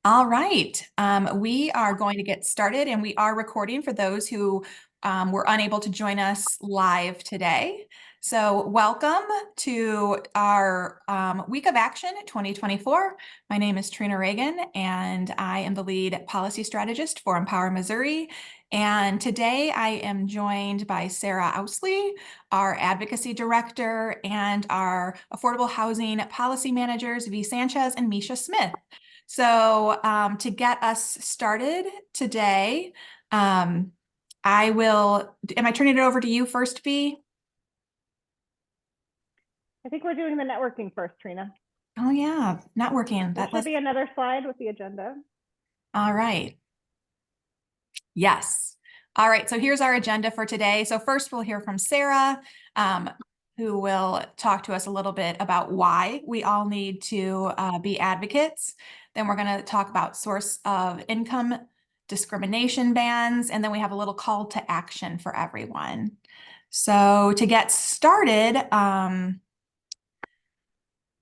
All right. We are going to get started, and we are recording for those who were unable to join us live today. So welcome to our Week of Action 2024. My name is Trina Reagan, and I am the lead policy strategist for Empower Missouri. And today I am joined by Sarah Owsley, our Advocacy Director, and our Affordable Housing Policy Managers, V. Sanchez and Misha Smith. So to get us started today, am I turning it over to you first, V? I think we're doing the networking first, Trina. Oh yeah, networking. There should be another slide with the agenda. All right. Yes. All right, so here's our agenda for today. So first we'll hear from Sarah, who will talk to us a little bit about why we all need to be advocates. Then we're going to talk about source of income discrimination bans, and then we have a little call to action for everyone. So to get started,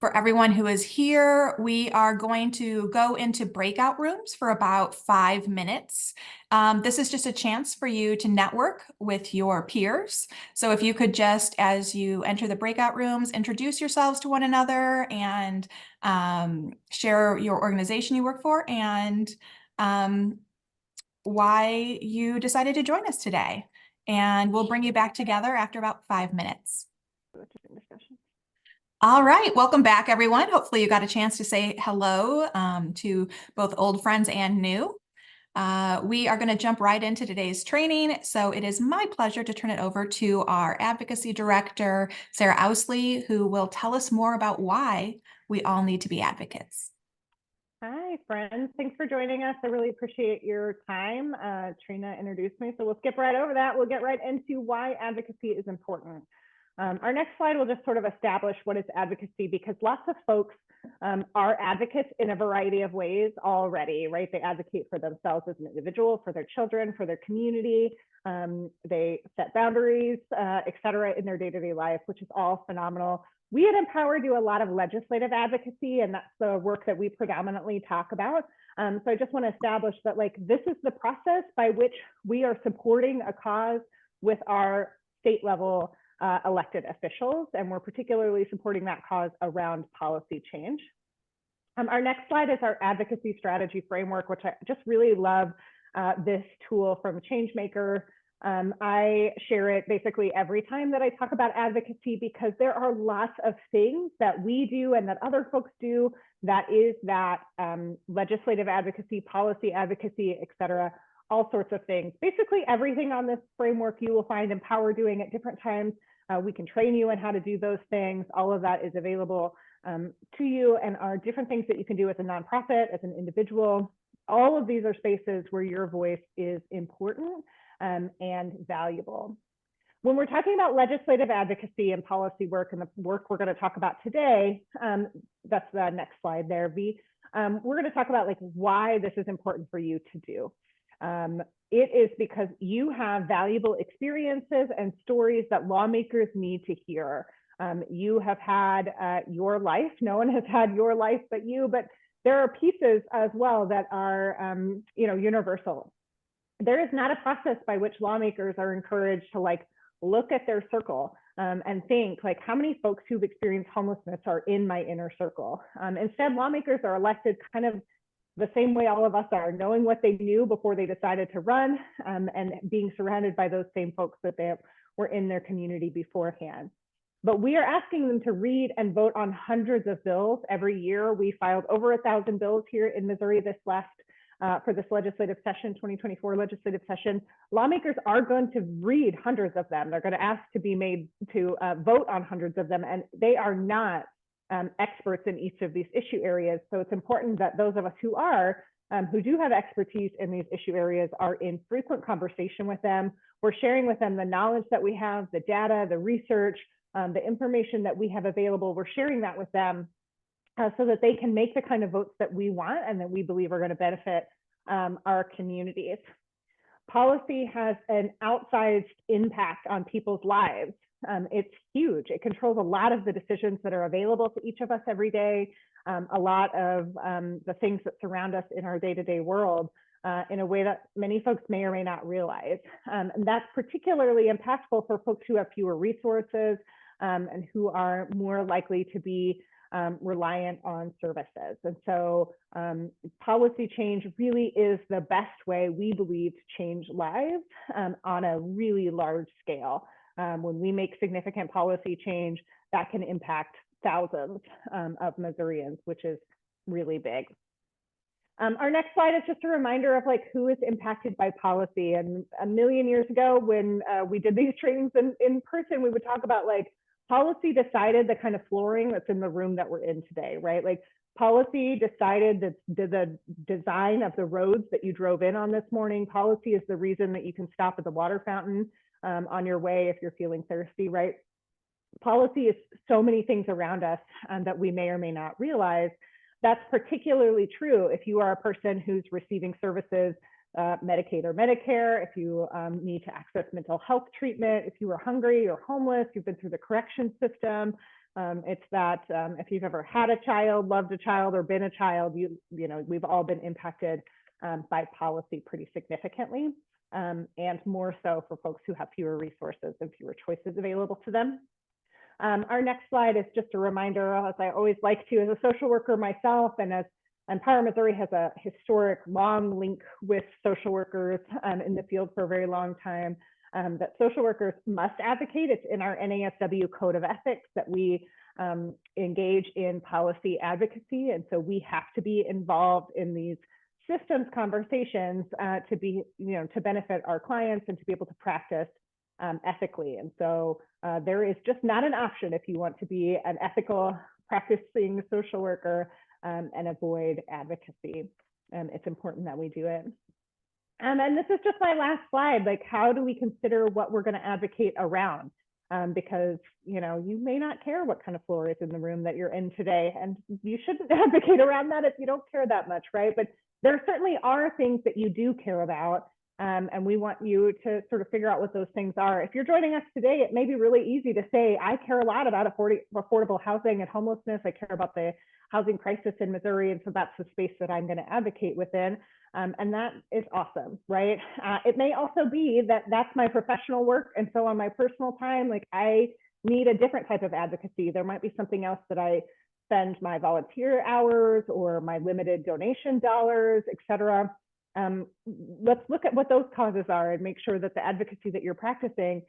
for everyone who is here, we are going to go into breakout rooms for about 5 minutes. This is just a chance for you to network with your peers. So if you could just, as you enter the breakout rooms, introduce yourselves to one another and share your organization you work for and why you decided to join us today. And we'll bring you back together after about 5 minutes. All right, welcome back, everyone. Hopefully you got a chance to say hello to both old friends and new. We are going to jump right into today's training. So it is my pleasure to turn it over to our Advocacy Director, Sarah Owsley, who will tell us more about why we all need to be advocates. Hi, friends. Thanks for joining us. I really appreciate your time. Trina introduced me, so we'll skip right over that. We'll get right into why advocacy is important. Our next slide will just sort of establish what is advocacy, because lots of folks are advocates in a variety of ways already, right? They advocate for themselves as an individual, for their children, for their community. They set boundaries, et cetera, in their day-to-day life, which is all phenomenal. We at Empower do a lot of legislative advocacy, and that's the work that we predominantly talk about. So I just want to establish that, like, this is the process by which we are supporting a cause with our state level elected officials, and we're particularly supporting that cause around policy change. Our next slide is our advocacy strategy framework, which I just really love this tool from Changemaker. I share it basically every time that I talk about advocacy, because there are lots of things that we do and that other folks do that is that legislative advocacy, policy advocacy, et cetera, all sorts of things. Basically everything on this framework you will find Empower doing at different times. We can train you on how to do those things. All of that is available to you, and are different things that you can do as a nonprofit, as an individual. All of these are spaces where your voice is important and valuable. When we're talking about legislative advocacy and policy work, and the work we're going to talk about today, that's the next slide there, V. We're going to talk about, like, why this is important for you to do. It is because you have valuable experiences and stories that lawmakers need to hear. You have had your life. No one has had your life but you, but there are pieces as well that are universal. There is not a process by which lawmakers are encouraged to, like, look at their circle and think, like, how many folks who've experienced homelessness are in my inner circle. Instead, lawmakers are elected kind of the same way all of us are, knowing what they knew before they decided to run, and being surrounded by those same folks that they were in their community beforehand. But we are asking them to read and vote on hundreds of bills every year. We filed over 1,000 bills here in Missouri for this legislative session, 2024 legislative session. Lawmakers are going to read hundreds of them. They're going to ask to be made to vote on hundreds of them, and they are not experts in each of these issue areas. So it's important that those of us who are, who do have expertise in these issue areas, are in frequent conversation with them. We're sharing with them the knowledge that we have, the data, the research, the information that we have available. We're sharing that with them so that they can make the kind of votes that we want and that we believe are going to benefit our communities. Policy has an outsized impact on people's lives. It's huge. It controls a lot of the decisions that are available to each of us every day. a lot of the things that surround us in our day-to-day world in a way that many folks may or may not realize. And that's particularly impactful for folks who have fewer resources and who are more likely to be reliant on services. And so policy change really is the best way, we believe, to change lives on a really large scale. When we make significant policy change, that can impact thousands of Missourians, which is really big. Our next slide is just a reminder of like who is impacted by policy. And a million years ago, when we did these trainings in person, we would talk about like policy decided the kind of flooring that's in the room that we're in today, right? Like policy decided that the design of the roads that you drove in on this morning. Policy is the reason that you can stop at the water fountain on your way if you're feeling thirsty, right? Policy is so many things around us that we may or may not realize. That's particularly true if you are a person who's receiving services, Medicaid or Medicare, if you need to access mental health treatment, if you are hungry or homeless, you've been through the correction system. It's that if you've ever had a child, loved a child, or been a child, you know, we've all been impacted by policy pretty significantly, and more so for folks who have fewer resources and fewer choices available to them. Our next slide is just a reminder, as I always like to, as a social worker myself, and as Empower Missouri has a historic long link with social workers in the field for a very long time, that social workers must advocate. It's in our NASW Code of Ethics that we engage in policy advocacy. And so we have to be involved in these systems conversations to be, you know, to benefit our clients and to be able to practice ethically. And so there is just not an option if you want to be an ethical practicing social worker and avoid advocacy. It's important that we do it. And this is just my last slide, like how do we consider what we're going to advocate around? Because, you know, you may not care what kind of floor is in the room that you're in today, and you shouldn't advocate around that if you don't care that much, right? But there certainly are things that you do care about. And we want you to sort of figure out what those things are. If you're joining us today, it may be really easy to say, I care a lot about affordable housing and homelessness. I care about the housing crisis in Missouri. And so that's the space that I'm going to advocate within. And that is awesome, right? It may also be that that's my professional work. And so on my personal time, like I need a different type of advocacy. There might be something else that I spend my volunteer hours or my limited donation dollars, et cetera. Let's look at what those causes are and make sure that the advocacy that you're practicing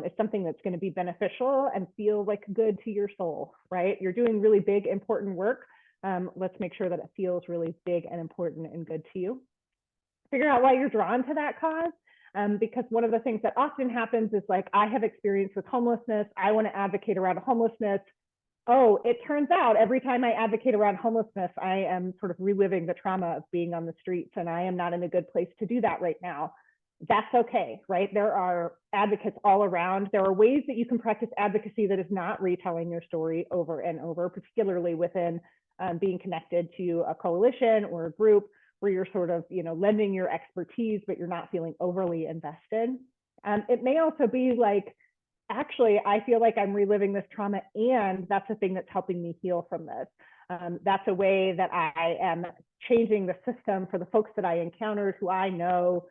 is something that's going to be beneficial and feel like good to your soul, right? You're doing really big, important work. Let's make sure that it feels really big and important and good to you. Figure out why you're drawn to that cause. Because one of the things that often happens is like, I have experience with homelessness. I want to advocate around homelessness. Oh, it turns out every time I advocate around homelessness, I am sort of reliving the trauma of being on the streets, and I am not in a good place to do that right now. That's okay, right? There are advocates all around. There are ways that you can practice advocacy that is not retelling your story over and over, particularly within being connected to a coalition or a group where you're sort of, you know, lending your expertise, but you're not feeling overly invested. It may also be like, actually, I feel like I'm reliving this trauma, and that's the thing that's helping me heal from this. That's a way that I am changing the system for the folks that I encountered who I know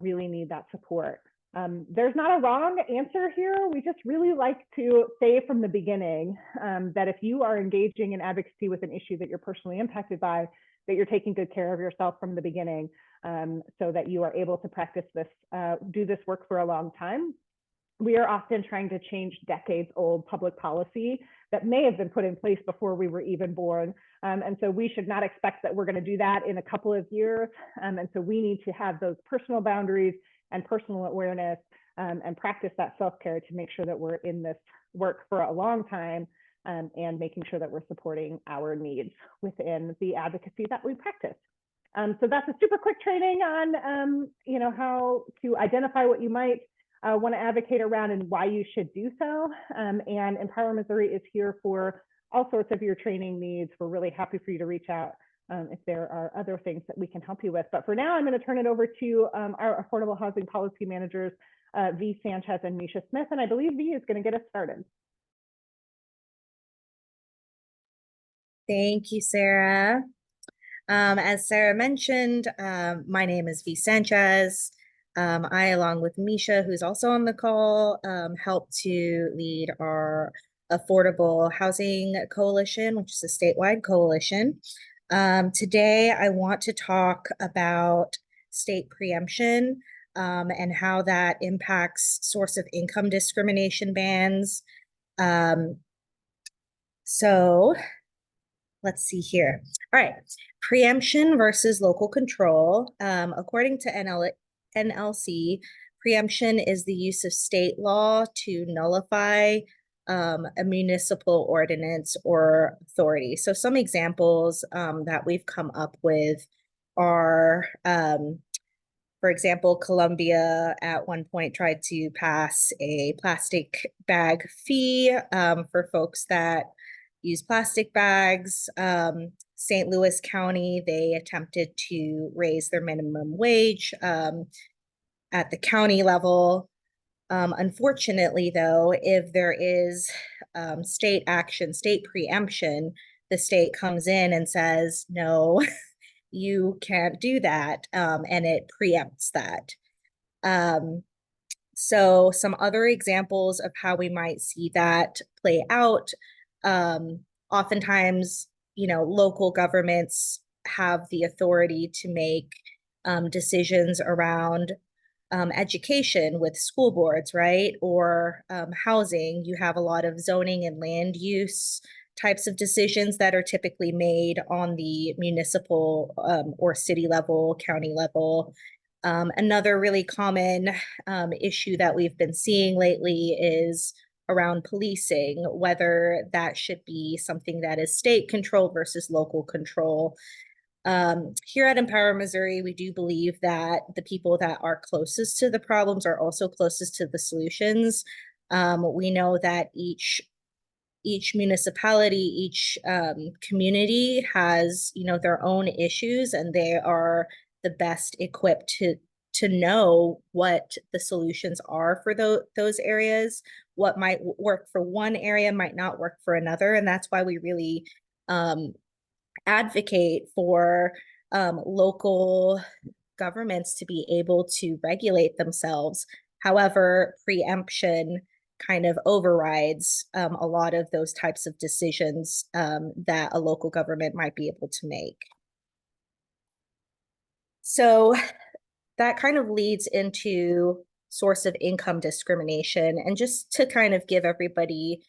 really need that support. There's not a wrong answer here. We just really like to say from the beginning that if you are engaging in advocacy with an issue that you're personally impacted by, that you're taking good care of yourself from the beginning so that you are able to practice this, do this work for a long time. We are often trying to change decades old public policy that may have been put in place before we were even born. And so we should not expect that we're going to do that in a couple of years. And so we need to have those personal boundaries and personal awareness and practice that self-care to make sure that we're in this work for a long time and making sure that we're supporting our needs within the advocacy that we practice. So that's a super quick training on you know, how to identify what you might want to advocate around and why you should do so. And Empower Missouri is here for all sorts of your training needs. We're really happy for you to reach out if there are other things that we can help you with. But for now, I'm going to turn it over to our affordable housing policy managers, V. Sanchez and Misha Smith. And I believe V is going to get us started. Thank you, Sarah. As Sarah mentioned, my name is V. Sanchez. I, along with Misha, who's also on the call, help to lead our Affordable Housing Coalition, which is a statewide coalition. Today, I want to talk about state preemption and how that impacts source of income discrimination bans. So let's see here. All right. Preemption versus local control. According to NLC, preemption is the use of state law to nullify a municipal ordinance or authority. So some examples that we've come up with are, for example, Columbia at one point tried to pass a plastic bag fee for folks that use plastic bags. St. Louis County, they attempted to raise their minimum wage at the county level. Unfortunately, though, if there is state action, state preemption, the state comes in and says, no, you can't do that, and it preempts that. So some other examples of how we might see that play out. Oftentimes, local governments have the authority to make decisions around education with school boards, right? Or housing. You have a lot of zoning and land use types of decisions that are typically made on the municipal or city level, county level. Another really common issue that we've been seeing lately is around policing, whether that should be something that is state control versus local control. Here at Empower Missouri, we do believe that the people that are closest to the problems are also closest to the solutions. We know that each municipality, each community has, their own issues, and they are the best equipped to know what the solutions are for those areas. What might work for one area might not work for another, and that's why we really advocate for local governments to be able to regulate themselves. However, preemption kind of overrides a lot of those types of decisions that a local government might be able to make. So that kind of leads into source of income discrimination. And just to kind of give everybody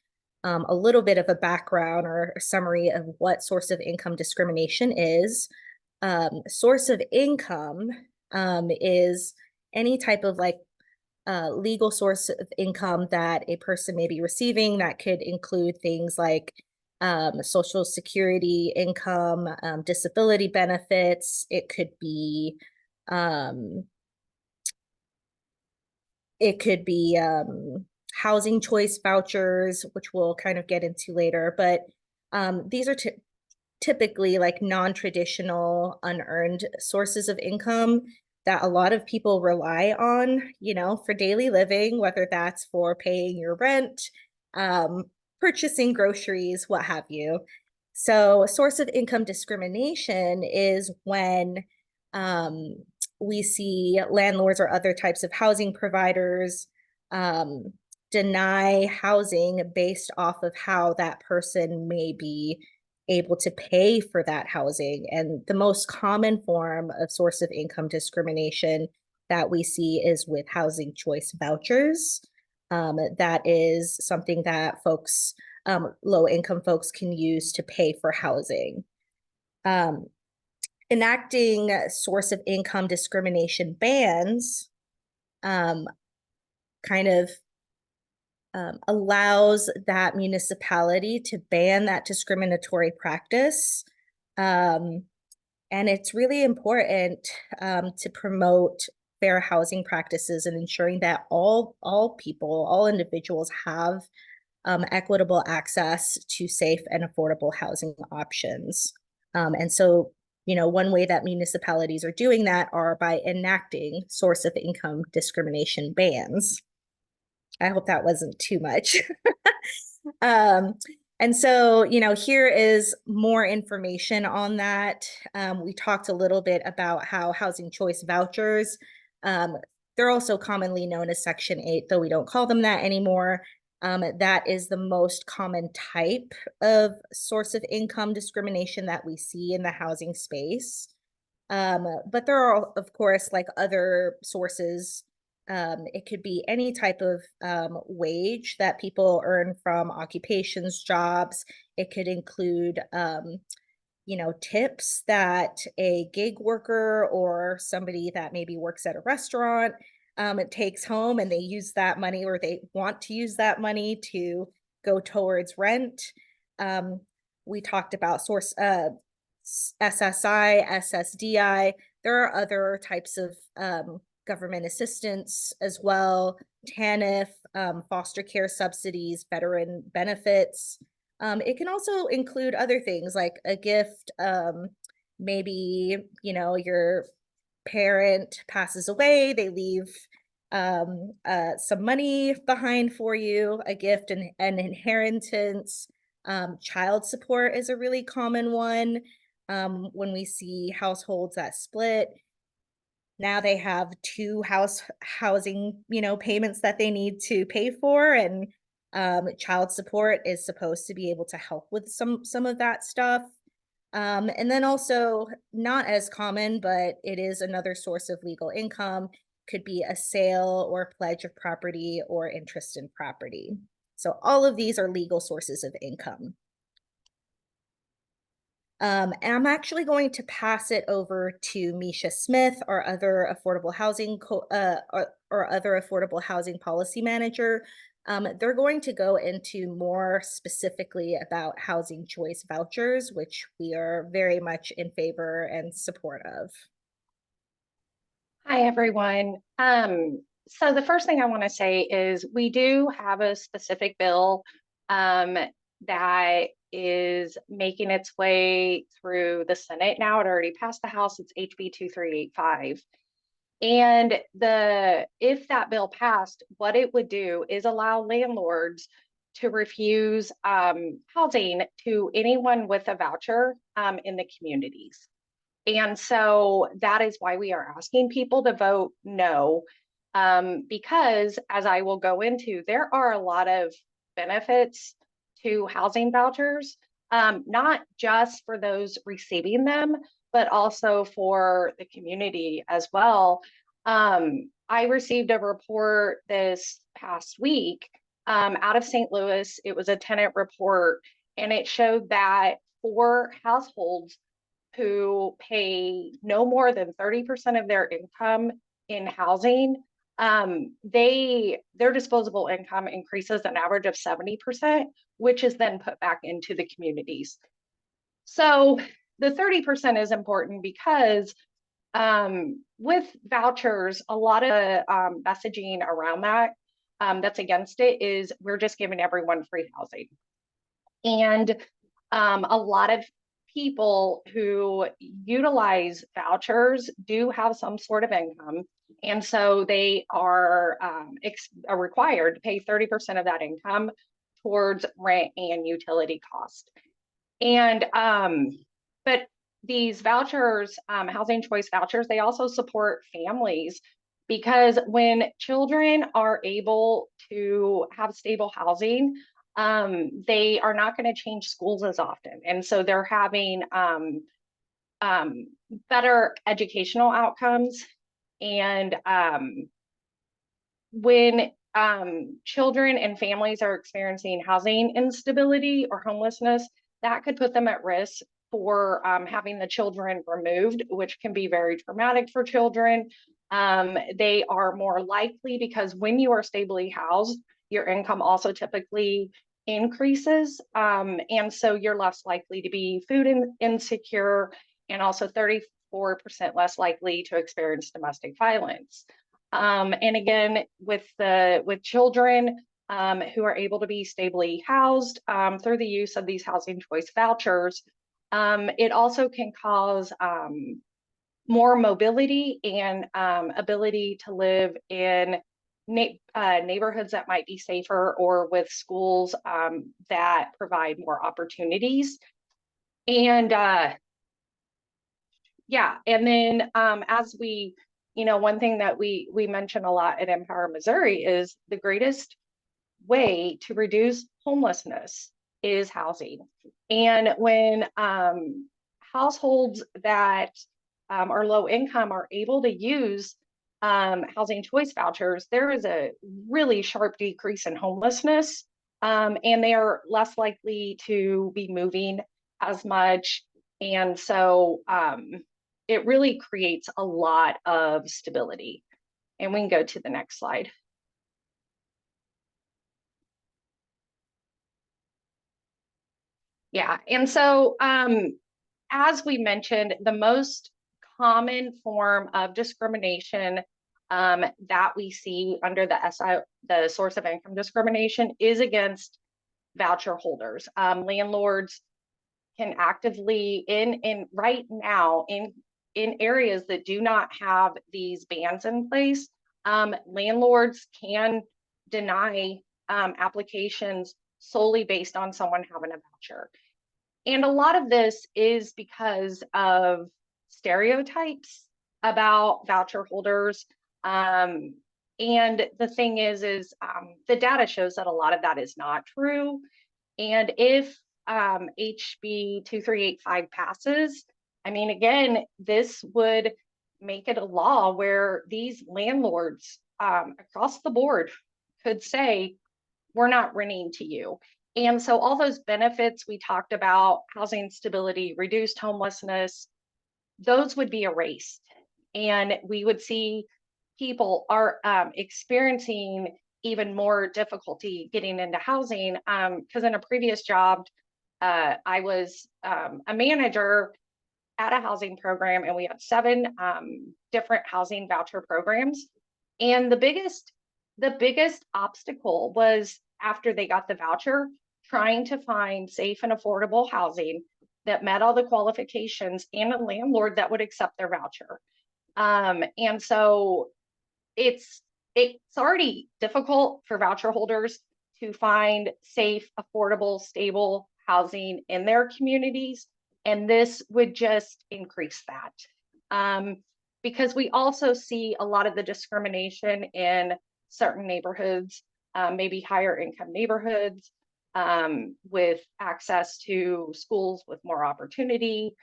a little bit of a background or a summary of what source of income discrimination is. Source of income is any type of legal source of income that a person may be receiving. That could include things like Social Security income, disability benefits. It could be housing choice vouchers, which we'll kind of get into later. But these are typically like non-traditional, unearned sources of income that a lot of people rely on, for daily living, whether that's for paying your rent, purchasing groceries, what have you. So a source of income discrimination is when we see landlords or other types of housing providers deny housing based off of how that person may be able to pay for that housing. And the most common form of source of income discrimination that we see is with housing choice vouchers. That is something that folks, low income folks, can use to pay for housing. Enacting source of income discrimination bans kind of allows that municipality to ban that discriminatory practice. And it's really important to promote fair housing practices and ensuring that all people, all individuals have equitable access to safe and affordable housing options. And so, one way that municipalities are doing that are by enacting source of income discrimination bans. I hope that wasn't too much. And so, here is more information on that. We talked a little bit about how housing choice vouchers, they're also commonly known as Section 8, though we don't call them that anymore. That is the most common type of source of income discrimination that we see in the housing space. But there are, of course, like other sources. It could be any type of wage that people earn from occupations, jobs. It could include, tips that a gig worker or somebody that maybe works at a restaurant it takes home, and they use that money, or they want to use that money to go towards rent. We talked about SSI, SSDI. There are other types of government assistance as well, TANF, foster care subsidies, veteran benefits. It can also include other things like a gift. Maybe, your parent passes away, they leave some money behind for you, a gift and an inheritance. Child support is a really common one. When we see households that split, now they have two housing, payments that they need to pay for, and child support is supposed to be able to help with some of that stuff. And then also, not as common, but it is another source of legal income, could be a sale or pledge of property or interest in property. So all of these are legal sources of income. And I'm actually going to pass it over to Misha Smith, our other affordable housing policy manager. They're going to go into more specifically about housing choice vouchers, which we are very much in favor and support of. Hi, everyone. So the first thing I want to say is we do have a specific bill that is making its way through the Senate now. It already passed the House. It's HB 2385. And if that bill passed, what it would do is allow landlords to refuse housing to anyone with a voucher in the communities. And so that is why we are asking people to vote no, because as I will go into, there are a lot of benefits to housing vouchers, not just for those receiving them, but also for the community as well. I received a report this past week out of St. Louis. It was a tenant report, and it showed that for households who pay no more than 30% of their income in housing, their disposable income increases an average of 70%, which is then put back into the communities. So the 30% is important because with vouchers, a lot of messaging around that that's against it is we're just giving everyone free housing. And a lot of people who utilize vouchers do have some sort of income, and so they are required to pay 30% of that income towards rent and utility cost. And but these vouchers, housing choice vouchers, they also support families, because when children are able to have stable housing, they are not going to change schools as often. And so they're having better educational outcomes. And when children and families are experiencing housing instability or homelessness, that could put them at risk for having the children removed, which can be very traumatic for children. They are more likely, because when you are stably housed, your income also typically increases. And so you're less likely to be food insecure, and also 34% less likely to experience domestic violence. And again, with children who are able to be stably housed through the use of these housing choice vouchers, it also can cause more mobility and ability to live in neighborhoods that might be safer, or with schools that provide more opportunities. And yeah, and then as we, one thing that we mention a lot at Empower Missouri is the greatest way to reduce homelessness is housing. And when households that are low income are able to use housing choice vouchers, there is a really sharp decrease in homelessness, and they are less likely to be moving as much. And so it really creates a lot of stability. And we can go to the next slide. Yeah, and so as we mentioned, the most common form of discrimination that we see under the source of income discrimination is against voucher holders. Landlords can actively right now in areas that do not have these bans in place, landlords can deny applications solely based on someone having a voucher. And a lot of this is because of stereotypes about voucher holders. And the thing is the data shows that a lot of that is not true. And if HB 2385 passes, I mean, again, this would make it a law where these landlords across the board could say, we're not renting to you. And so all those benefits we talked about, housing stability, reduced homelessness, those would be erased. And we would see people are experiencing even more difficulty getting into housing. Because in a previous job, I was a manager at a housing program, and we had 7 different housing voucher programs. And the biggest obstacle was, after they got the voucher, trying to find safe and affordable housing that met all the qualifications and a landlord that would accept their voucher. And so it's already difficult for voucher holders to find safe, affordable, stable housing in their communities. And this would just increase that. Because we also see a lot of the discrimination in certain neighborhoods, maybe higher income neighborhoods, with access to schools with more opportunity.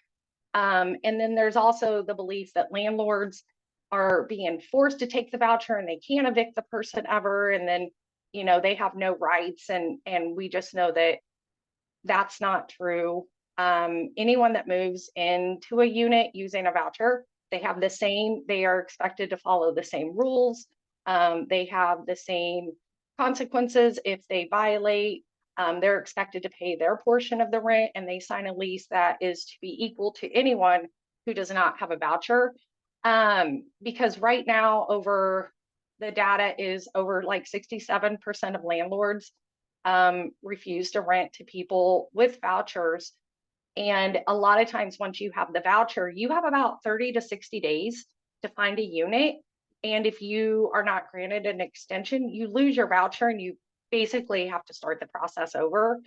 And then there's also the belief that landlords are being forced to take the voucher and they can't evict the person ever. And then, they have no rights. And we just know that that's not true. Anyone that moves into a unit using a voucher, they are expected to follow the same rules. They have the same consequences if they violate. They're expected to pay their portion of the rent, and they sign a lease that is to be equal to anyone who does not have a voucher. Because right now, the data is over like 67% of landlords refuse to rent to people with vouchers. And a lot of times, once you have the voucher, you have about 30 to 60 days to find a unit. And if you are not granted an extension, you lose your voucher and you basically have to start the process over.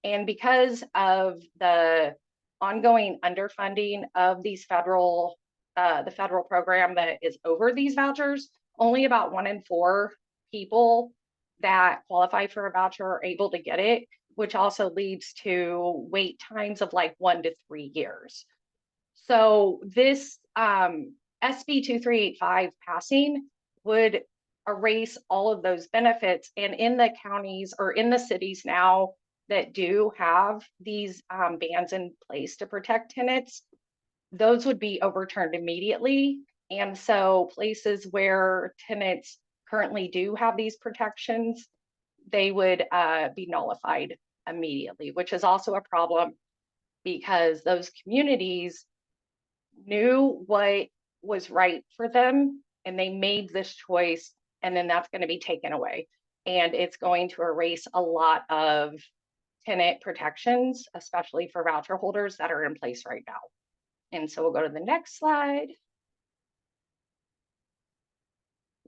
And because of the ongoing underfunding of these the federal program that is over these vouchers, only about 1 in 4 people that qualify for a voucher are able to get it, which also leads to wait times of like 1 to 3 years. So this SB 2385 passing would erase all of those benefits. And in the counties or in the cities now that do have these bans in place to protect tenants, those would be overturned immediately. And so places where tenants currently do have these protections, they would be nullified immediately, which is also a problem because those communities knew what was right for them and they made this choice, and then that's going to be taken away. And it's going to erase a lot of tenant protections, especially for voucher holders that are in place right now. And so we'll go to the next slide.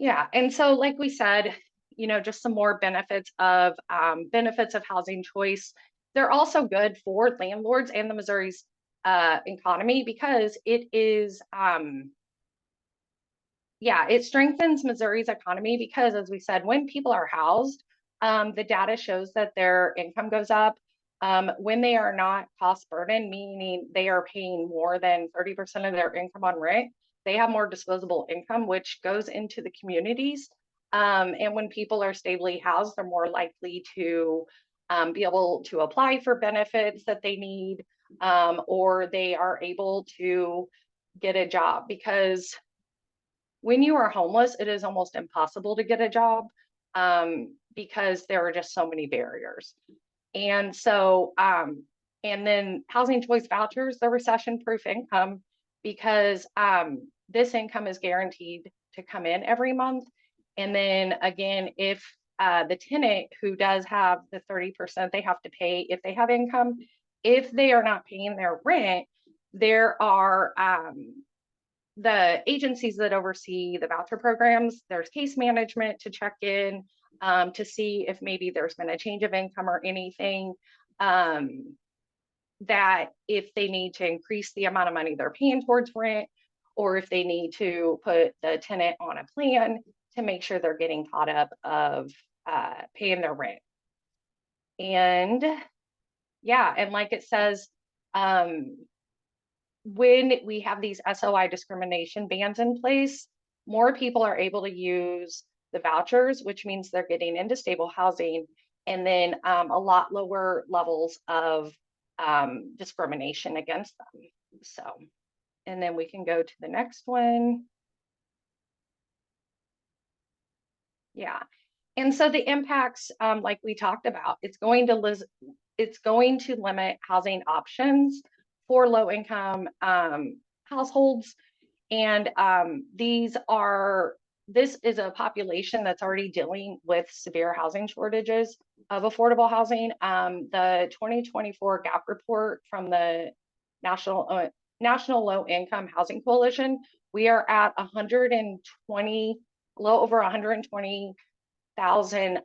Yeah, and so like we said, you know, just some more benefits of housing choice. They're also good for landlords and the Missouri's economy because it is yeah, it strengthens Missouri's economy because, as we said, when people are housed, the data shows that their income goes up. When they are not cost burdened, meaning they are paying more than 30% of their income on rent, they have more disposable income, which goes into the communities. And when people are stably housed, they're more likely to be able to apply for benefits that they need, or they are able to get a job because when you are homeless, it is almost impossible to get a job because there are just so many barriers. And so, and then housing choice vouchers, the recession-proof income, because this income is guaranteed to come in every month. And then again, if the tenant who does have the 30% they have to pay if they have income, if they are not paying their rent, there are the agencies that oversee the voucher programs, there's case management to check in to see if maybe there's been a change of income or anything, that if they need to increase the amount of money they're paying towards rent, or if they need to put the tenant on a plan to make sure they're getting caught up of paying their rent. And yeah, and like it says, when we have these SOI discrimination bans in place, more people are able to use the vouchers, which means they're getting into stable housing, and then a lot lower levels of discrimination against them. So, and then we can go to the next one. Yeah, and so the impacts, like we talked about, it's going to limit housing options for low income households. And this is a population that's already dealing with severe housing shortages of affordable housing. The 2024 gap report from the National Low Income Housing Coalition, we are at 120, a little over 120,000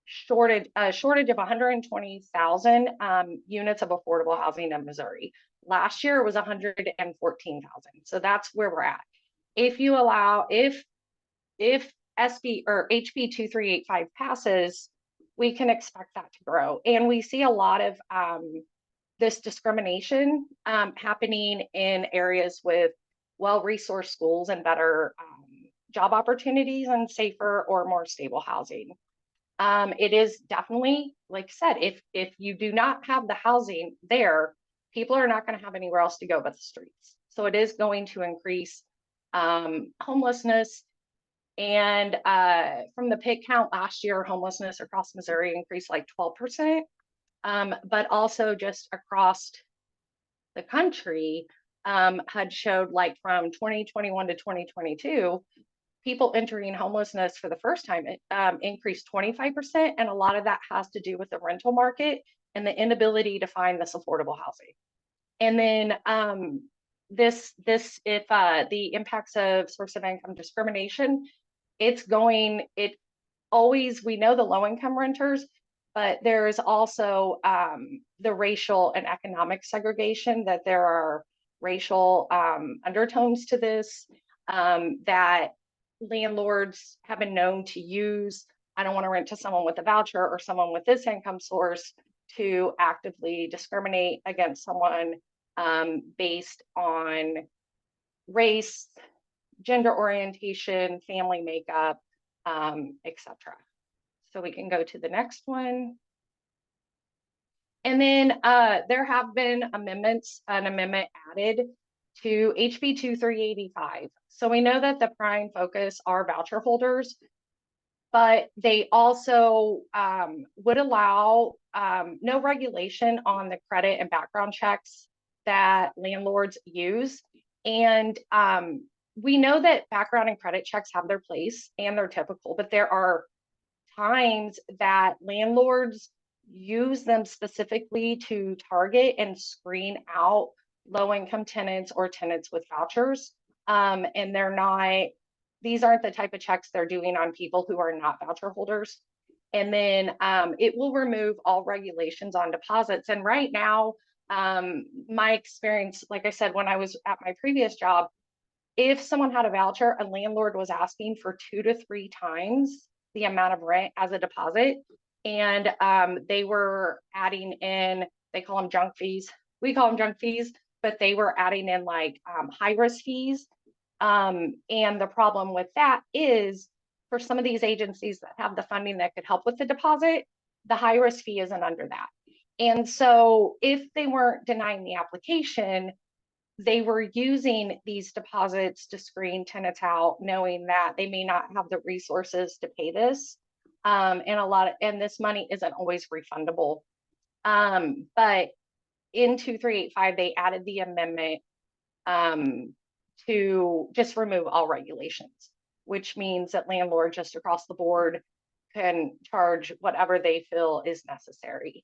shortage of 120,000 units of affordable housing in Missouri. Last year it was 114,000. So that's where we're at. If you allow, if SB or HB 2385 passes, we can expect that to grow. And we see a lot of this discrimination happening in areas with well-resourced schools and better job opportunities and safer or more stable housing. It is definitely, like I said, if you do not have the housing there, people are not going to have anywhere else to go but the streets. So it is going to increase homelessness. And from the PIC count last year, homelessness across Missouri increased like 12%, but also just across the country had showed like from 2021 to 2022, people entering homelessness for the first time increased 25%, and a lot of that has to do with the rental market and the inability to find this affordable housing. And then if the impacts of source of income discrimination, we know the low income renters, but there is also the racial and economic segregation, that there are racial undertones to this that landlords have been known to use. I don't want to rent to someone with a voucher or someone with this income source, to actively discriminate against someone based on race, gender orientation, family makeup, etc. So we can go to the next one. And then there have been an amendment added to HB 2385. So we know that the prime focus are voucher holders, but they also would allow no regulation on the credit and background checks that landlords use. And we know that background and credit checks have their place and they're typical, but there are times that landlords use them specifically to target and screen out low-income tenants or tenants with vouchers. And they're not these aren't the type of checks they're doing on people who are not voucher holders. And then it will remove all regulations on deposits. And right now, my experience, like I said, when I was at my previous job, if someone had a voucher, a landlord was asking for 2 to 3 times the amount of rent as a deposit. And they were adding in, they call them junk fees. We call them junk fees, but they were adding in like high risk fees. And the problem with that is for some of these agencies that have the funding that could help with the deposit, the high risk fee isn't under that. And so if they weren't denying the application, they were using these deposits to screen tenants out, knowing that they may not have the resources to pay this. And this money isn't always refundable. But in 2385, they added the amendment to just remove all regulations, which means that landlords just across the board can charge whatever they feel is necessary.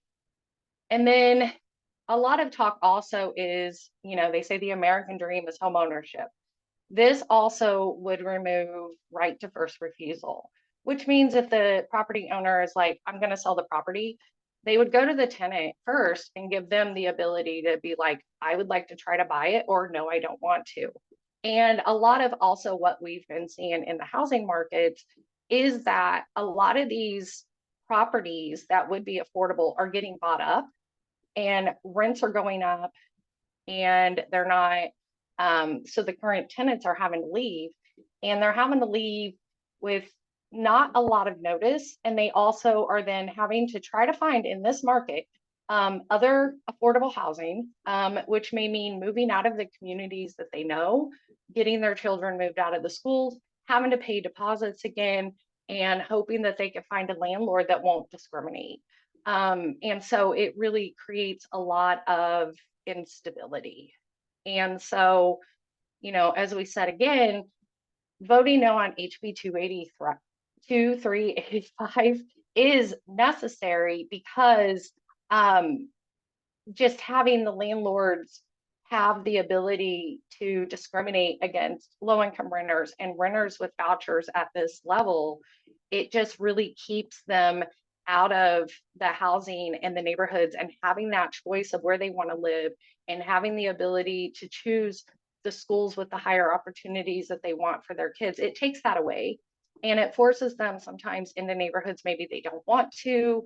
And then a lot of talk also is, they say the American dream is home ownership. This also would remove right to first refusal, which means if the property owner is like, I'm going to sell the property, they would go to the tenant first and give them the ability to be like, I would like to try to buy it, or no, I don't want to. And a lot of also what we've been seeing in the housing markets is that a lot of these properties that would be affordable are getting bought up and rents are going up and they're not. So the current tenants are having to leave, and they're having to leave with not a lot of notice. And they also are then having to try to find in this market other affordable housing, which may mean moving out of the communities that they know, getting their children moved out of the schools, having to pay deposits again, and hoping that they can find a landlord that won't discriminate. And so it really creates a lot of instability. And so, as we said again, voting no on HB 2385 is necessary because just having the landlords have the ability to discriminate against low-income renters and renters with vouchers at this level, it just really keeps them out of the housing and the neighborhoods, and having that choice of where they want to live and having the ability to choose the schools with the higher opportunities that they want for their kids. It takes that away, and it forces them sometimes into neighborhoods maybe they don't want to,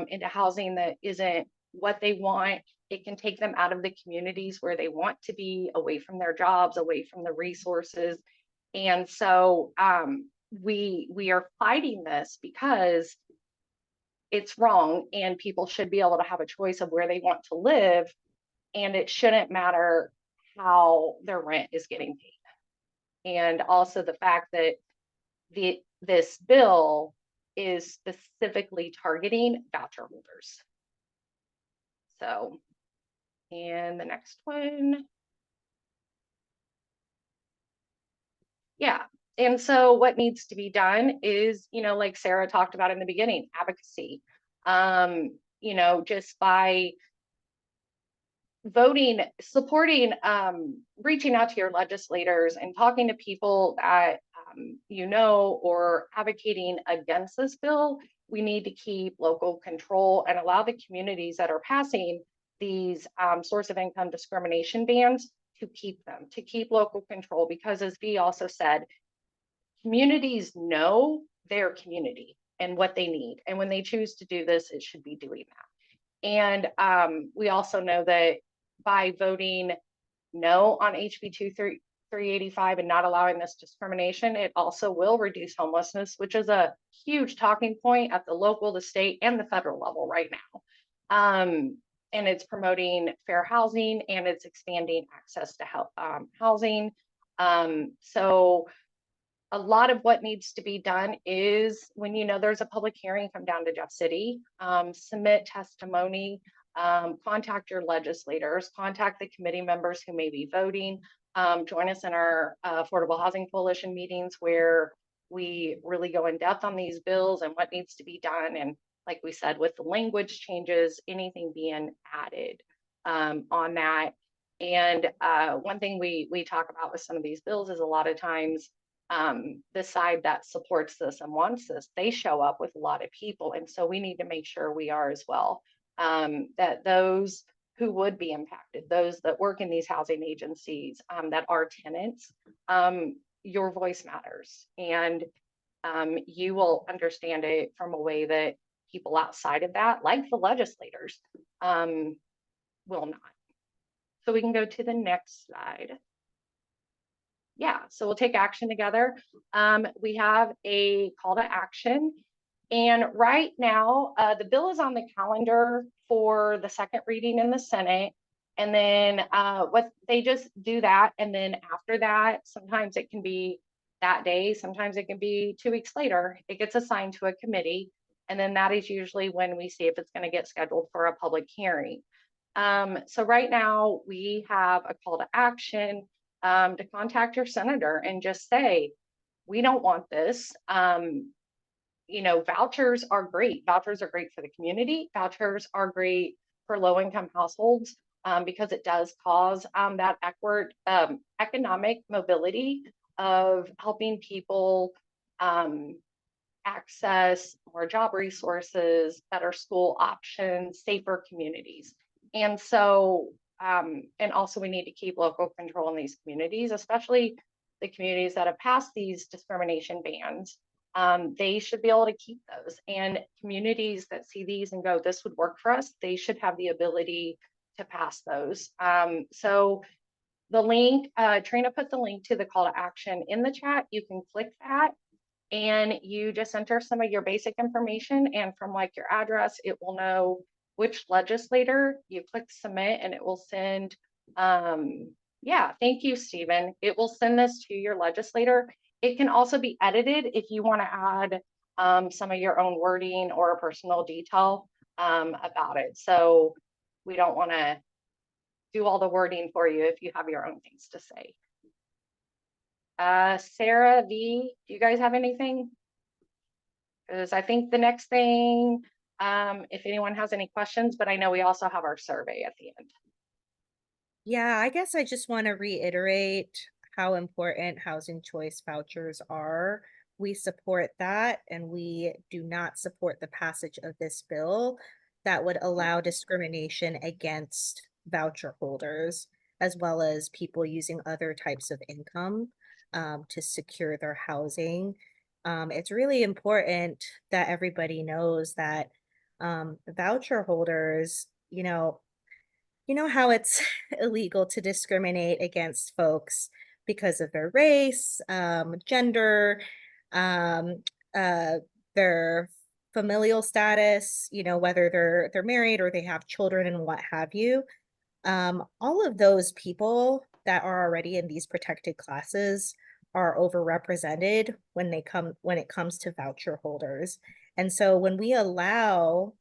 into housing that isn't what they want. It can take them out of the communities where they want to be, away from their jobs, away from the resources. And so we are fighting this because it's wrong, and people should be able to have a choice of where they want to live, and it shouldn't matter how their rent is getting paid. And also the fact that this bill is specifically targeting voucher holders. So, and the next one. Yeah. And so what needs to be done is, like Sarah talked about in the beginning, advocacy. Just by voting, supporting, reaching out to your legislators and talking to people that or advocating against this bill. We need to keep local control and allow the communities that are passing these source of income discrimination bans to keep local control, because as Bea also said, communities know their community and what they need, and when they choose to do this, it should be doing that. And we also know that by voting no on HB 2385 and not allowing this discrimination, it also will reduce homelessness, which is a huge talking point at the local, the state, and the federal level right now. And it's promoting fair housing, and it's expanding access to housing. So a lot of what needs to be done is, when there's a public hearing, come down to Jeff City, submit testimony, contact your legislators, contact the committee members who may be voting, join us in our Affordable Housing Coalition meetings, where we really go in depth on these bills and what needs to be done. And like we said, with the language changes, anything being added on that. And one thing we talk about with some of these bills is a lot of times the side that supports this and wants this, they show up with a lot of people. And so we need to make sure we are as well, that those who would be impacted, those that work in these housing agencies, that are tenants, your voice matters. And you will understand it from a way that people outside of that, like the legislators, will not. So we can go to the next slide. Yeah, so we'll take action together. We have a call to action. And right now, the bill is on the calendar for the second reading in the Senate. And then what they just do that. And then after that, sometimes it can be that day, sometimes it can be 2 weeks later, it gets assigned to a committee. And then that is usually when we see if it's going to get scheduled for a public hearing. So right now we have a call to action to contact your senator and just say, we don't want this. You know, vouchers are great. Vouchers are great for the community. Vouchers are great for low-income households because it does cause that economic mobility of helping people access more job resources, better school options, safer communities. And so, and also we need to keep local control in these communities, especially the communities that have passed these discrimination bans. They should be able to keep those, and communities that see these and go, this would work for us, they should have the ability to pass those. So the link, Trina put the link to the call to action in the chat. You can click that and you just enter some of your basic information, and from like your address, it will know which legislator. You click submit and it will send, yeah, thank you, Stephen. It will send this to your legislator. It can also be edited if you want to add some of your own wording or a personal detail about it. So we don't want to do all the wording for you if you have your own things to say. Sarah, V, do you guys have anything? Because I think the next thing, if anyone has any questions, but I know we also have our survey at the end. Yeah, I guess I just want to reiterate how important housing choice vouchers are. We support that, and we do not support the passage of this bill that would allow discrimination against voucher holders, as well as people using other types of income to secure their housing. It's really important that everybody knows that voucher holders, you know how it's illegal to discriminate against folks because of their race, gender, um, uh, their familial status, whether they're married or they have children and what have you. All of those people that are already in these protected classes are overrepresented when it comes to voucher holders. And so when we allow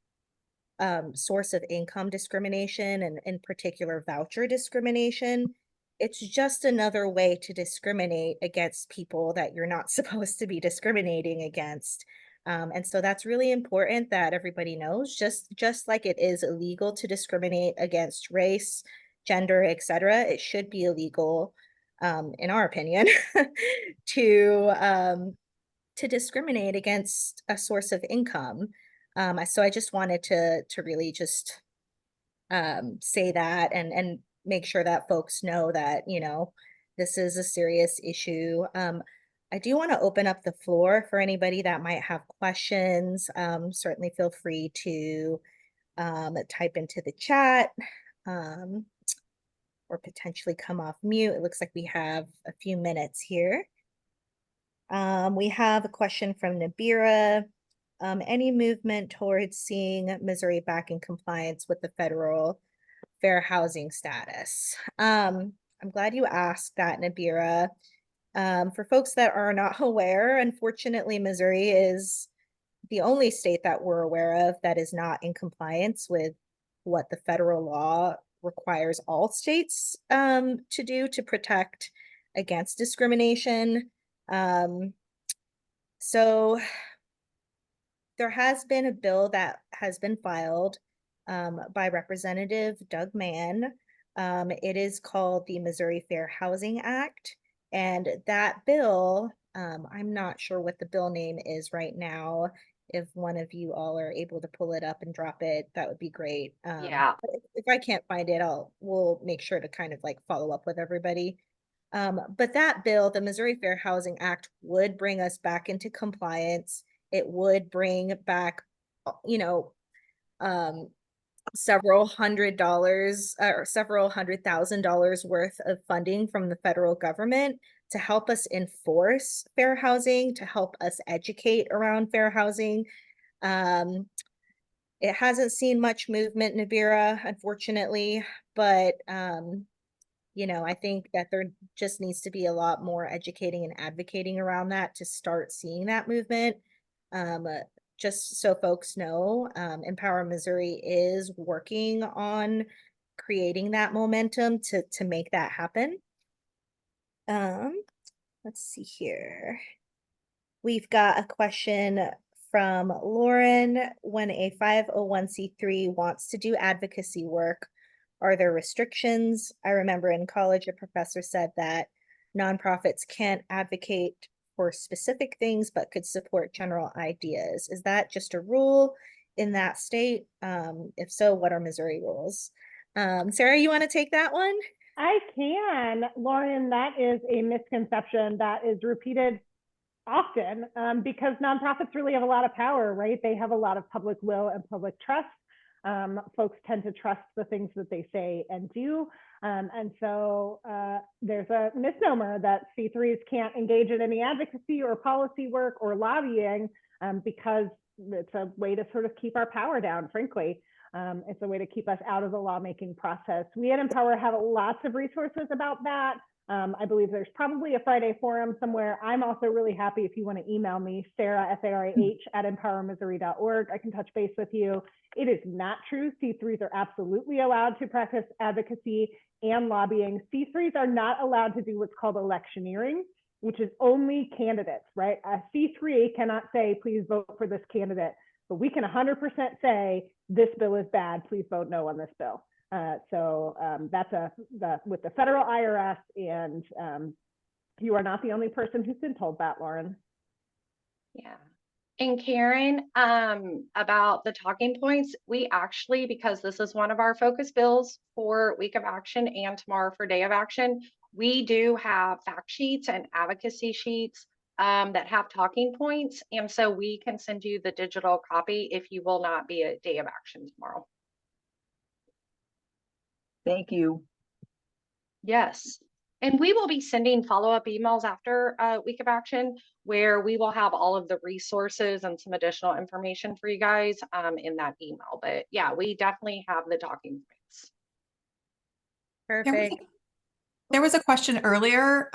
source of income discrimination and in particular voucher discrimination, it's just another way to discriminate against people that you're not supposed to be discriminating against. And so that's really important that everybody knows, just like it is illegal to discriminate against race, gender, etc. It should be illegal, in our opinion, to discriminate against a source of income. So I just wanted to really just say that and make sure that folks know that, this is a serious issue. I do want to open up the floor for anybody that might have questions. Certainly feel free to type into the chat or potentially come off mute. It looks like we have a few minutes here. We have a question from Nabira. Any movement towards seeing Missouri back in compliance with the federal fair housing status? I'm glad you asked that, Nabira. For folks that are not aware, unfortunately, Missouri is the only state that we're aware of that is not in compliance with what the federal law requires all states to do to protect against discrimination. So there has been a bill that has been filed by Representative Doug Mann. It is called the Missouri Fair Housing Act. And that bill I'm not sure what the bill name is right now. If one of you all are able to pull it up and drop it, that would be great. Yeah. But if I can't find it, we'll make sure to kind of like follow up with everybody. But that bill, the Missouri Fair Housing Act, would bring us back into compliance. It would bring back, you know, several $100s or several $100,000 worth of funding from the federal government to help us enforce fair housing, to help us educate around fair housing. It hasn't seen much movement in Nabira, unfortunately, but I think that there just needs to be a lot more educating and advocating around that to start seeing that movement. Just so folks know, Empower Missouri is working on creating that momentum to make that happen. Let's see here. We've got a question from Lauren. When a 501c3 wants to do advocacy work, are there restrictions? I remember in college, a professor said that nonprofits can't advocate for specific things, but could support general ideas. Is that just a rule in that state? If so, what are Missouri rules? Sarah, you want to take that one? I can, Lauren, that is a misconception that is repeated often because nonprofits really have a lot of power, right? They have a lot of public will and public trust. Folks tend to trust the things that they say and do. And so there's a misnomer that C3s can't engage in any advocacy or policy work or lobbying because it's a way to sort of keep our power down, frankly. It's a way to keep us out of the lawmaking process. We at Empower have lots of resources about that. I believe there's probably a Friday forum somewhere. I'm also really happy if you want to email me, Sarah, S-A-R-A-H, @empowermissouri.org. I can touch base with you. It is not true. C3s are absolutely allowed to practice advocacy and lobbying. C3s are not allowed to do what's called electioneering, which is only candidates, right? A C3 cannot say, please vote for this candidate, but we can 100% say, this bill is bad, please vote no on this bill. So that's with the federal IRS, and you are not the only person who's been told that, Lauren. Yeah. And Karen, about the talking points, we actually, because this is one of our focus bills for Week of Action and tomorrow for Day of Action, we do have fact sheets and advocacy sheets that have talking points. And so we can send you the digital copy if you will not be at Day of Action tomorrow. Thank you. Yes. And we will be sending follow-up emails after Week of Action where we will have all of the resources and some additional information for you guys in that email. But yeah, we definitely have the talking points. Perfect. There was a question earlier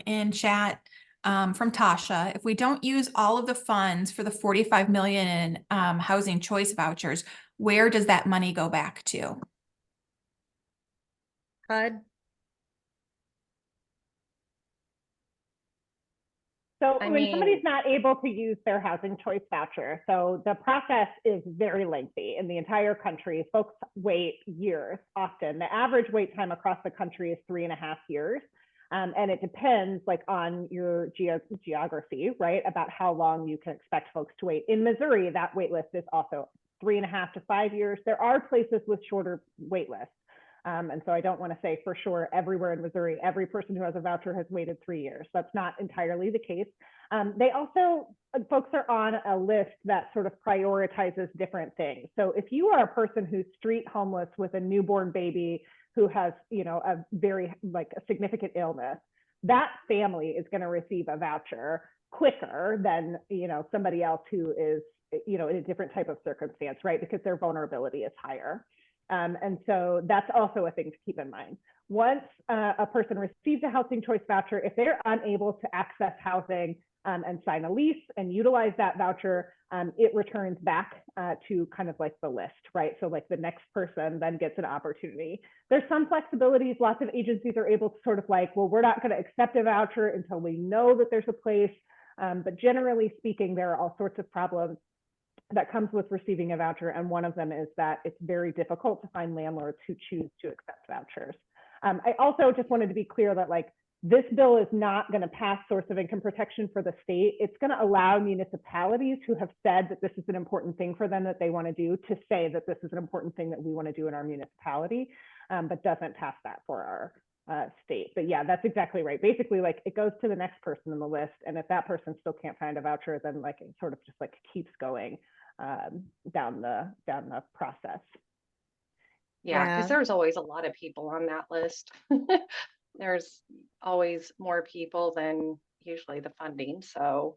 in chat from Tasha. If we don't use all of the funds for the 45 million in housing choice vouchers, where does that money go back to? HUD. So I when mean, somebody's not able to use their housing choice voucher, so the process is very lengthy in the entire country. Folks wait years often. The average wait time across the country is 3.5 years. And it depends like on your geography, right? About how long you can expect folks to wait. In Missouri, that wait list is also 3.5 to 5 years. There are places with shorter wait lists. And so I don't want to say for sure everywhere in Missouri, every person who has a voucher has waited 3 years. That's not entirely the case. They also, folks are on a list that sort of prioritizes different things. So if you are a person who's street homeless with a newborn baby who has, a very like a significant illness, that family is going to receive a voucher quicker than, somebody else who is, in a different type of circumstance, right? Because their vulnerability is higher. And so that's also a thing to keep in mind. Once a person receives a housing choice voucher, if they're unable to access housing and sign a lease and utilize that voucher, it returns back to kind of like the list, right? So like the next person then gets an opportunity. There's some flexibilities. Lots of agencies are able to sort of like, well, we're not going to accept a voucher until we know that there's a place. But generally speaking, there are all sorts of problems that comes with receiving a voucher. And one of them is that it's very difficult to find landlords who choose to accept vouchers. I also just wanted to be clear that like this bill is not going to pass source of income protection for the state. It's going to allow municipalities who have said that this is an important thing for them that they want to do to say that this is an important thing that we want to do in our municipality, but doesn't pass that for our state. But yeah, that's exactly right. Basically, like it goes to the next person in the list, and if that person still can't find a voucher, then like it sort of just like keeps going down the process. Yeah, because Yeah. there's always a lot of people on that list. There's always more people than usually the funding. So,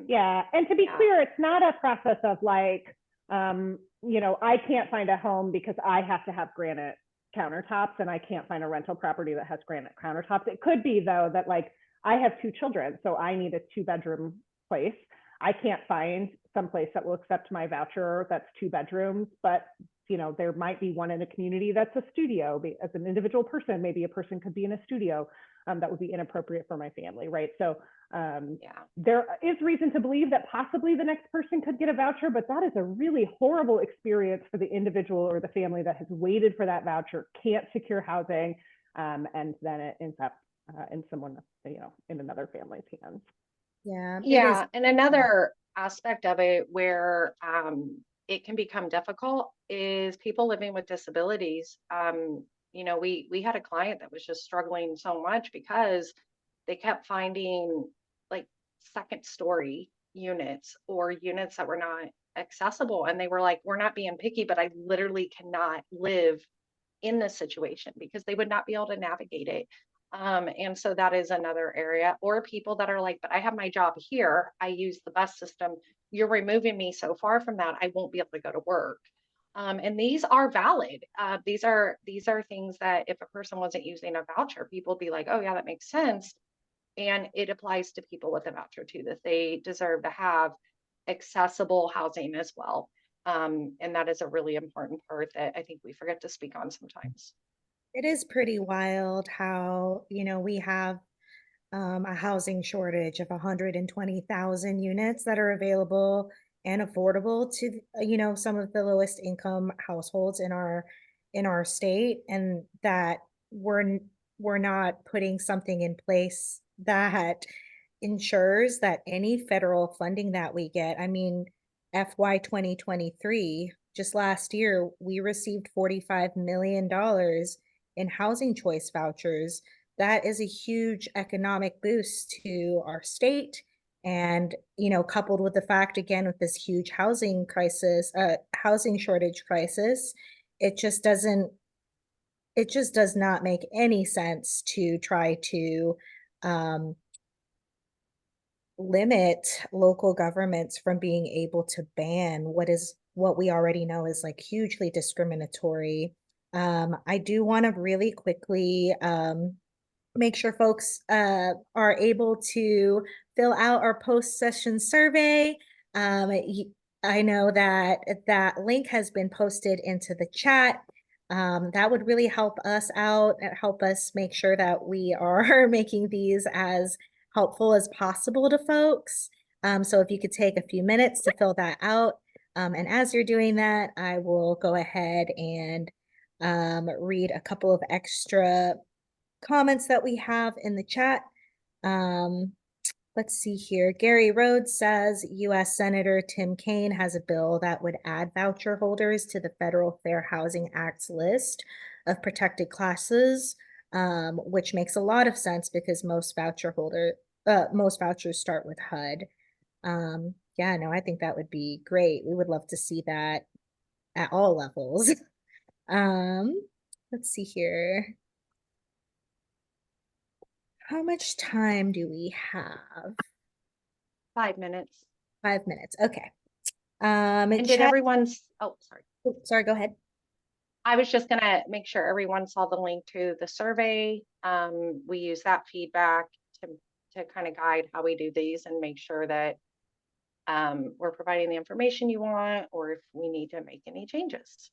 yeah, and to be yeah. clear, it's not a process of like, you know, I can't find a home because I have to have granite countertops and I can't find a rental property that has granite countertops. It could be though that like I have 2 children, so I need a 2-bedroom place. I can't find some place that will accept my voucher that's 2 bedrooms, but you know, there might be one in a community that's a studio. As an individual person, maybe a person could be in a studio that would be inappropriate for my family, right? So there is reason to believe that possibly the next person could get a voucher, but that is a really horrible experience for the individual or the family that has waited for that voucher, can't secure housing, and then it ends up in someone, you know, in another family's hands. Yeah. Yeah, and another aspect of it where it can become difficult is people living with disabilities. You know, we had a client that was just struggling so much because they kept finding like second story units or units that were not accessible. And they were like, we're not being picky, but I literally cannot live in this situation because they would not be able to navigate it. And so that is another area. Or people that are like, but I have my job here, I use the bus system, you're removing me so far from that, I won't be able to go to work. And these are valid. These are things that if a person wasn't using a voucher, people would be like, oh yeah, that makes sense. And it applies to people with a voucher too, that they deserve to have accessible housing as well. And that is a really important part that I think we forget to speak on sometimes. It is pretty wild how, you know, we have a housing shortage of 120,000 units that are available and affordable to, you know, some of the lowest income households in our state, and that we're not putting something in place that ensures that any federal funding that we get, I mean, FY 2023, just last year, we received $45 million in housing choice vouchers. That is a huge economic boost to our state. And, you know, coupled with the fact, again, with this huge housing crisis, housing shortage crisis, it just does not make any sense to try to limit local governments from being able to ban what we already know is like hugely discriminatory. I do want to really quickly make sure folks are able to fill out our post-session survey. I know that that link has been posted into the chat. That would really help us out and help us make sure that we are making these as helpful as possible to folks. So if you could take a few minutes to fill that out. And as you're doing that, I will go ahead and read a couple of extra comments that we have in the chat. Let's see here. Gary Rhodes says U.S. Senator Tim Kaine has a bill that would add voucher holders to the Federal Fair Housing Act's list of protected classes, which makes a lot of sense because most vouchers start with HUD. Yeah, no, I think that would be great. We would love to see that at all levels. Let's see here. How much time do we have? 5 minutes. 5 minutes. Okay. And did everyone's, oh, sorry. Sorry, go ahead. I was just gonna make sure everyone saw the link to the survey. We use that feedback to kind of guide how we do these and make sure that we're providing the information you want, or if we need to make any changes.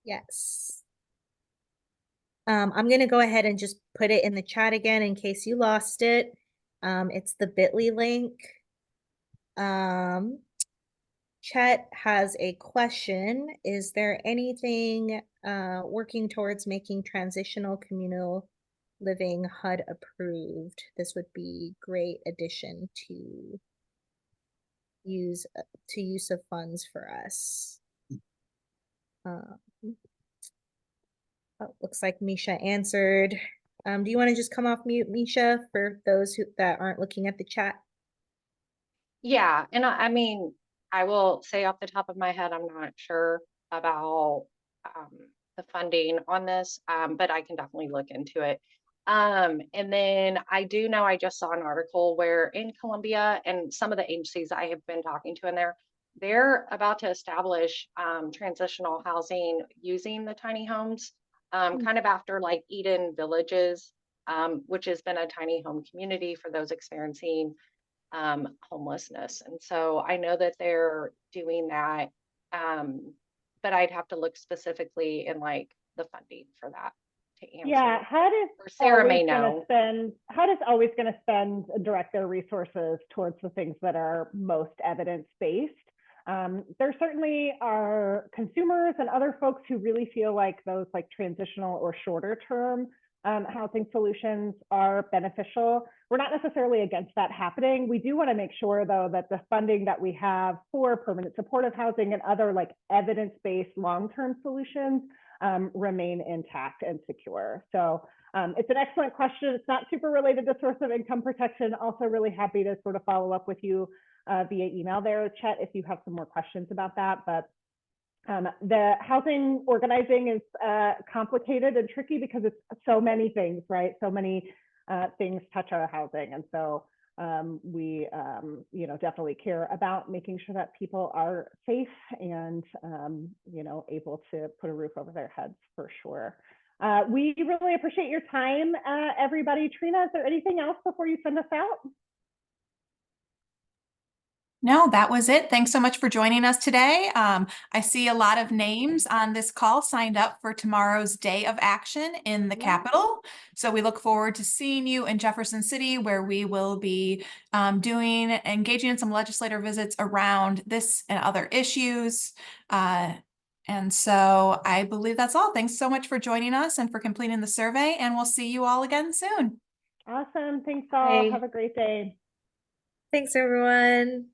Yes. I'm going to go ahead and just put it in the chat again in case you lost it. It's the bit.ly link. Chet has a question. Is there anything working towards making transitional communal living HUD approved. This would be great addition to use of funds for us. Oh, looks like Misha answered. Do you want to just come off mute, Misha, for those that aren't looking at the chat? Yeah, and I mean, I will say off the top of my head, I'm not sure about the funding on this, but I can definitely look into it. And then I do know I just saw an article where in Columbia and some of the agencies I have been talking to in there, they're about to establish transitional housing using the tiny homes, kind of after like Eden Villages, which has been a tiny home community for those experiencing homelessness. And so I know that they're doing that, but I'd have to look specifically in like the funding for that to answer. Yeah, HUD is Or Sarah may always going to know. HUD is always going to spend and direct their resources towards the things that are most evidence-based. There certainly are consumers and other folks who really feel like those like transitional or shorter term housing solutions are beneficial. We're not necessarily against that happening. We do want to make sure though that the funding that we have for permanent supportive housing and other like evidence-based long-term solutions remain intact and secure. So it's an excellent question. It's not super related to source of income protection. Also really happy to sort of follow up with you via email there, Chet, if you have some more questions about that. But the housing organizing is complicated and tricky because it's so many things, right? So many things touch our housing. And so we definitely care about making sure that people are safe and able to put a roof over their heads for sure. We really appreciate your time, everybody. Trina, is there anything else before you send us out? No, that was it. Thanks so much for joining us today. I see a lot of names on this call signed up for tomorrow's day of action in the Capitol. So we look forward to seeing you in Jefferson City, where we will be engaging in some legislator visits around this and other issues. And so I believe that's all. Thanks so much for joining us and for completing the survey, and we'll see you all again soon. Awesome. Thanks all. Bye. Have a great day. Thanks, everyone.